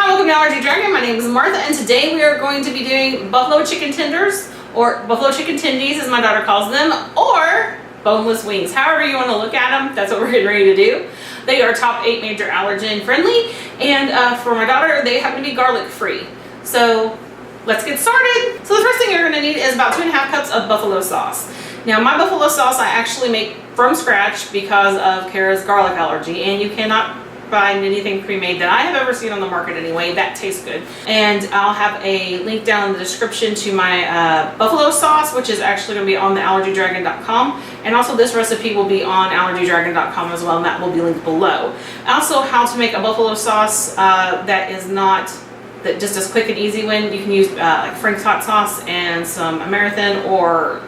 Hi, welcome to Allergy Dragon. My name is Martha, and today we are going to be doing buffalo chicken tenders, or buffalo chicken tendies as my daughter calls them, or boneless wings. However you want to look at them, that's what we're getting ready to do. They are top 8 major allergen friendly, and for my daughter, they happen to be garlic free. So let's get started. So the first thing you're going to need is about 2.5 cups of buffalo sauce. Now my buffalo sauce I actually make from scratch because of Kara's garlic allergy, and you cannot find anything pre-made that I have ever seen on the market anyway that tastes good. And I'll have a link down in the description to my buffalo sauce, which is actually going to be on the allergydragon.com, and also this recipe will be on allergydragon.com as well, and that will be linked below. Also, how to make a buffalo sauce that is not just as quick and easy one. You can use like Frank's hot sauce and some Amerithan, or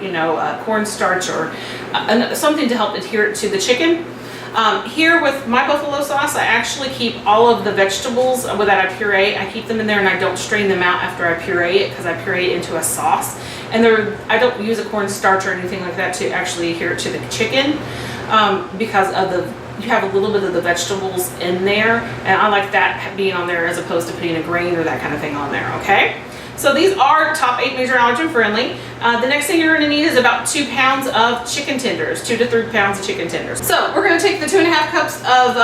cornstarch, or something to help adhere to the chicken. Here with my buffalo sauce, I actually keep all of the vegetables that I puree. I keep them in there and I don't strain them out after I puree it, because I puree it into a sauce. And I don't use a cornstarch or anything like that to actually adhere to the chicken, because of you have a little bit of the vegetables in there, and I like that being on there as opposed to putting a grain or that kind of thing on there, okay? So these are top 8 major allergen friendly. The next thing you're going to need is about 2 pounds of chicken tenders, 2 to 3 pounds of chicken tenders. So we're going to take the 2.5 cups of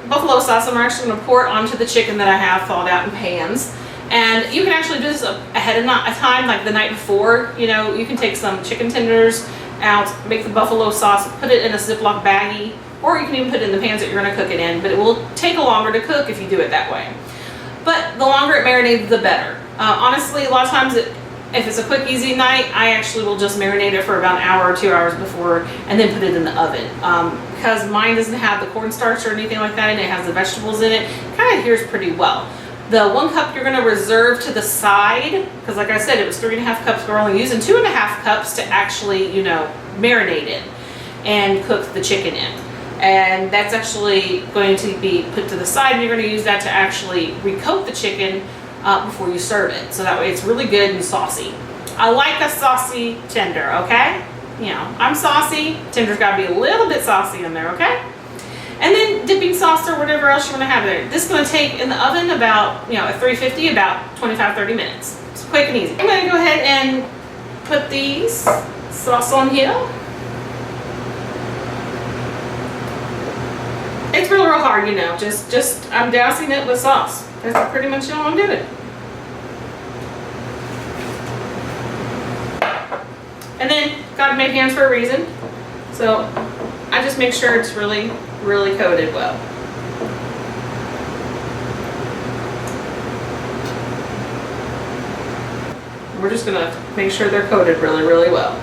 buffalo sauce, and we're actually going to pour it onto the chicken that I have thawed out in pans. And you can actually do this ahead of time, like the night before. You can take some chicken tenders out, make the buffalo sauce, put it in a Ziploc baggie, or you can even put it in the pans that you're going to cook it in, but it will take longer to cook if you do it that way. But the longer it marinates, the better. Honestly, a lot of times, if it's a quick, easy night, I actually will just marinate it for about an hour or 2 hours before, and then put it in the oven. Because mine doesn't have the cornstarch or anything like that, and it has the vegetables in it. It kind of adheres pretty well. The 1 cup you're going to reserve to the side, because like I said, it was 3.5 cups. We're only using 2.5 cups to actually, marinate it and cook the chicken in. And that's actually going to be put to the side, and you're going to use that to actually recoat the chicken before you serve it. So that way it's really good and saucy. I like a saucy tender, okay? I'm saucy. Tender's got to be a little bit saucy in there, okay? And then dipping sauce or whatever else you want to have there. This is going to take in the oven about, at 350, about 25-30 minutes. It's quick and easy. I'm going to go ahead and put these sauce on here. It's real hard, just I'm dousing it with sauce. That's pretty much all I'm doing. And then, God made hands for a reason. So I just make sure it's really, really coated well. We're just gonna make sure they're coated really, really well.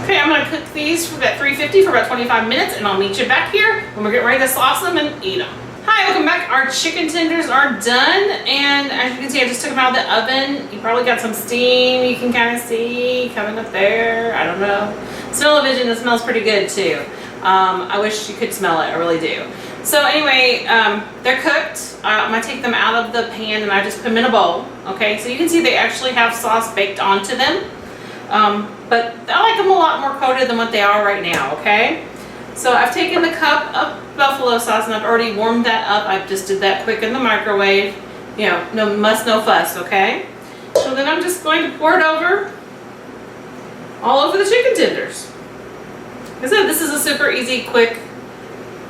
Okay, I'm gonna cook these for about 350 for about 25 minutes, and I'll meet you back here when we're getting ready to sauce them and eat them. Hi, welcome back. Our chicken tenders are done, and as you can see, I just took them out of the oven. You probably got some steam you can kind of see coming up there. I don't know. Smell-o-vision, it smells pretty good too. I wish you could smell it, I really do. So anyway, they're cooked. I'm gonna take them out of the pan and I just put them in a bowl. Okay, so you can see they actually have sauce baked onto them. But I like them a lot more coated than what they are right now, okay? So I've taken the cup of buffalo sauce and I've already warmed that up. I just did that quick in the microwave. No muss, no fuss, okay? So then I'm just going to pour it all over the chicken tenders. Like I said, this is a super easy, quick,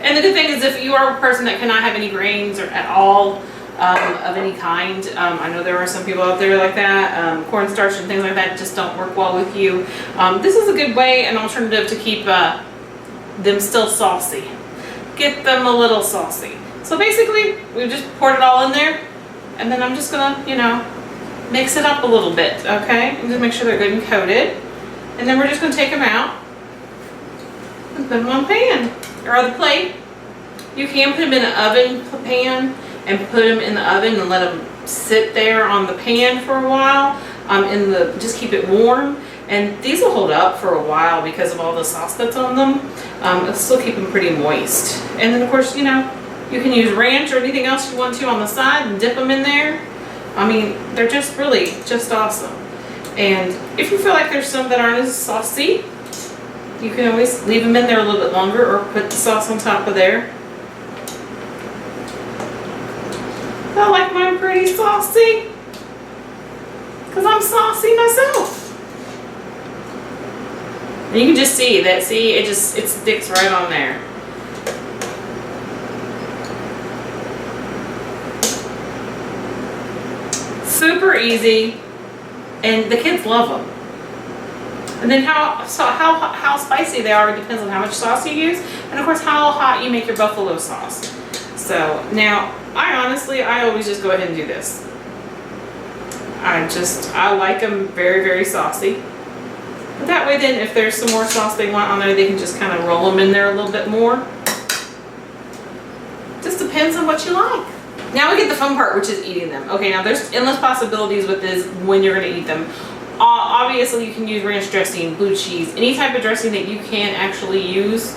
and the good thing is if you are a person that cannot have any grains or at all, of any kind. I know there are some people out there like that. Cornstarch and things like that just don't work well with you. This is a good way, an alternative to keep them still saucy. Get them a little saucy. So basically, we've just poured it all in there, and then I'm just gonna, mix it up a little bit, okay? And just make sure they're good and coated. And then we're just gonna take them out and put them on pan or the plate. You can put them in an oven pan and put them in the oven and let them sit there on the pan for a while. Just keep it warm, and these will hold up for a while because of all the sauce that's on them. It'll still keep them pretty moist. And then of course, you can use ranch or anything else you want to on the side and dip them in there. I mean, they're just awesome. And if you feel like there's some that aren't as saucy, you can always leave them in there a little bit longer or put the sauce on top of there. I like pretty saucy? Because I'm saucy myself. And you can just see that, see, it sticks right on there. Super easy, and the kids love them. And then how spicy they are depends on how much sauce you use, and of course how hot you make your buffalo sauce. So now, I always just go ahead and do this. I like them very, very saucy. But that way then, if there's some more sauce they want on there, they can just kind of roll them in there a little bit more. Just depends on what you like. Now we get the fun part, which is eating them. Okay, now there's endless possibilities with this when you're going to eat them. Obviously, you can use ranch dressing, blue cheese, any type of dressing that you can actually use,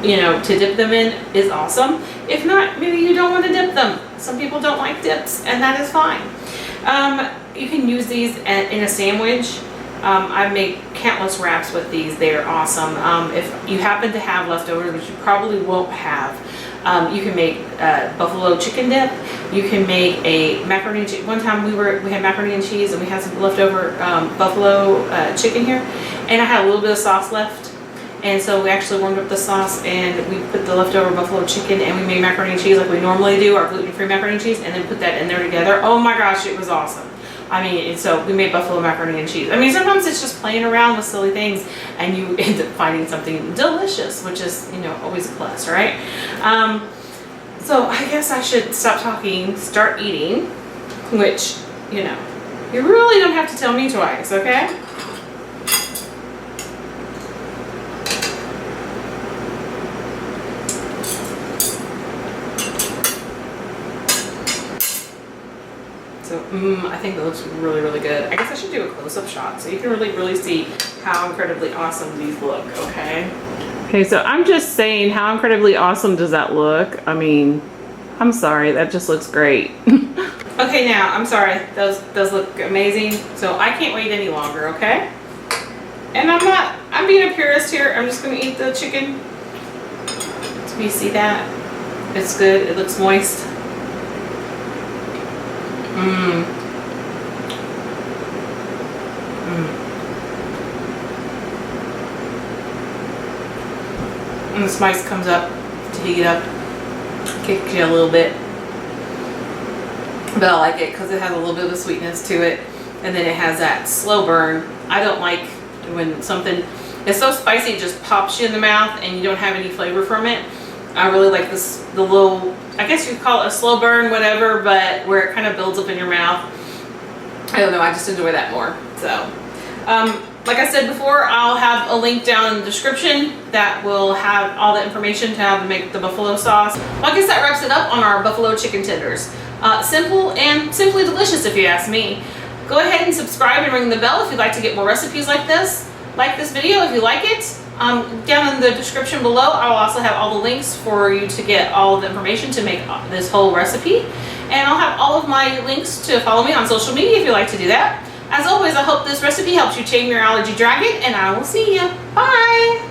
you know, to dip them in is awesome. If not, maybe you don't want to dip them. Some people don't like dips, and that is fine. You can use these in a sandwich. I make countless wraps with these. They're awesome. If you happen to have leftovers, which you probably won't have, you can make buffalo chicken dip. You can make a macaroni and cheese. One time we had macaroni and cheese, and we had some leftover buffalo chicken here, and I had a little bit of sauce left. And so we actually warmed up the sauce, and we put the leftover buffalo chicken, and we made macaroni and cheese like we normally do, our gluten-free macaroni and cheese, and then put that in there together. Oh my gosh, it was awesome. I mean, so we made buffalo macaroni and cheese. I mean, sometimes it's just playing around with silly things, and you end up finding something delicious, which is, you know, always a plus, right? So I guess I should stop talking, start eating, which, you know, you really don't have to tell me twice, okay? So, I think that looks really, really good. I guess I should do a close-up shot so you can really, really see how incredibly awesome these look, okay? Okay, so I'm just saying, how incredibly awesome does that look? I mean, I'm sorry, that just looks great. Okay, now, I'm sorry, those look amazing. So I can't wait any longer, okay? And I'm being a purist here. I'm just gonna eat the chicken. So you see that? It's good, it looks moist. And the spice comes up to heat up, kicks you a little bit. But I like it because it has a little bit of a sweetness to it, and then it has that slow burn. I don't like when something is so spicy it just pops you in the mouth and you don't have any flavor from it. I really like this, the little, I guess you'd call it a slow burn, whatever, but where it kind of builds up in your mouth. I don't know, I just enjoy that more. So, like I said before, I'll have a link down in the description that will have all the information to how to make the buffalo sauce. Well, I guess that wraps it up on our buffalo chicken tenders. Simple and simply delicious if you ask me. Go ahead and subscribe and ring the bell if you'd like to get more recipes like this. Like this video if you like it. Down in the description below, I will also have all the links for you to get all of the information to make this whole recipe. And I'll have all of my links to follow me on social media if you'd like to do that. As always, I hope this recipe helps you tame your allergy dragon, and I will see you. Bye!